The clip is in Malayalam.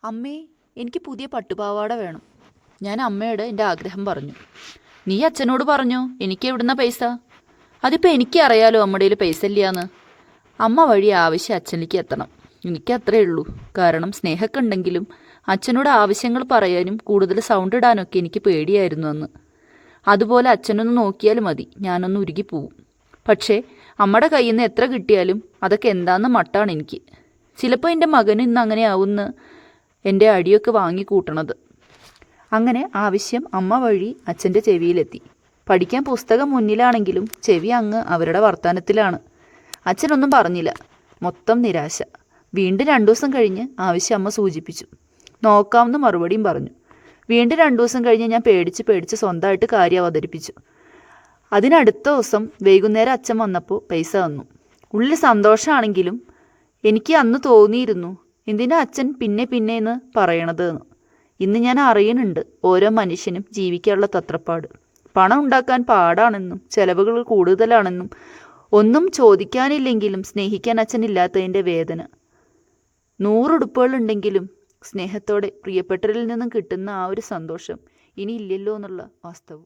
അമ്മേ, എനിക്ക് പുതിയ പട്ടുപാവാട വേണം. ഞാൻ അമ്മയോട് എൻ്റെ ആഗ്രഹം പറഞ്ഞു. നീ അച്ഛനോട് പറഞ്ഞോ, എനിക്ക് എവിടുന്ന പൈസ? അതിപ്പോൾ എനിക്കറിയാലോ അമ്മയുടെ കയ്യിൽ പൈസ ഇല്ലയെന്ന്. അമ്മ വഴി ആവശ്യം അച്ഛനിലേക്ക് എത്തണം. എനിക്കത്രേ ഉള്ളൂ. കാരണം സ്നേഹമൊക്കെ ഉണ്ടെങ്കിലും അച്ഛനോട് ആവശ്യങ്ങൾ പറയാനും കൂടുതൽ സൗണ്ട് ഇടാനൊക്കെ എനിക്ക് പേടിയായിരുന്നു അന്ന്. അതുപോലെ അച്ഛനൊന്ന് നോക്കിയാൽ മതി, ഞാനൊന്ന് ഉരുകിപ്പോവും. പക്ഷേ അമ്മയുടെ കയ്യിൽ നിന്ന് എത്ര കിട്ടിയാലും അതൊക്കെ എന്താണെന്ന് മട്ടാണ് എനിക്ക്. ചിലപ്പോൾ എൻ്റെ മകന് ഇന്ന് അങ്ങനെ ആവുമെന്ന് എൻ്റെ അടിയൊക്കെ വാങ്ങി കൂട്ടണത്. അങ്ങനെ ആവശ്യം അമ്മ വഴി അച്ഛൻ്റെ ചെവിയിലെത്തി. പഠിക്കാൻ പുസ്തകം മുന്നിലാണെങ്കിലും ചെവി അങ്ങ് അവരുടെ വർത്തമാനത്തിലാണ്. അച്ഛനൊന്നും പറഞ്ഞില്ല. മൊത്തം നിരാശ. വീണ്ടും 2 ദിവസം കഴിഞ്ഞ് ആവശ്യം അമ്മ സൂചിപ്പിച്ചു. നോക്കാമെന്ന് മറുപടിയും പറഞ്ഞു. വീണ്ടും 2 ദിവസം കഴിഞ്ഞ് ഞാൻ പേടിച്ച് സ്വന്തമായിട്ട് കാര്യം അവതരിപ്പിച്ചു. അതിനടുത്ത ദിവസം വൈകുന്നേരം അച്ഛൻ വന്നപ്പോൾ പൈസ തന്നു. ഉള്ളിൽ സന്തോഷമാണെങ്കിലും എനിക്ക് അന്ന് തോന്നിയിരുന്നു, എന്തിനാ അച്ഛൻ പിന്നെ എന്ന് പറയണത് എന്ന്. ഇന്ന് ഞാൻ അറിയുന്നുണ്ട് ഓരോ മനുഷ്യനും ജീവിക്കാനുള്ള തത്രപ്പാട്. പണം ഉണ്ടാക്കാൻ പാടാണെന്നും ചെലവുകൾ കൂടുതലാണെന്നും ഒന്നും ചോദിക്കാനില്ലെങ്കിലും സ്നേഹിക്കാൻ അച്ഛനില്ലാത്തതിൻ്റെ വേദന. 100 ഉടുപ്പുകളുണ്ടെങ്കിലും സ്നേഹത്തോടെ പ്രിയപ്പെട്ടവരിൽ നിന്നും കിട്ടുന്ന ആ ഒരു സന്തോഷം ഇനി ഇല്ലല്ലോ എന്നുള്ള വാസ്തവം.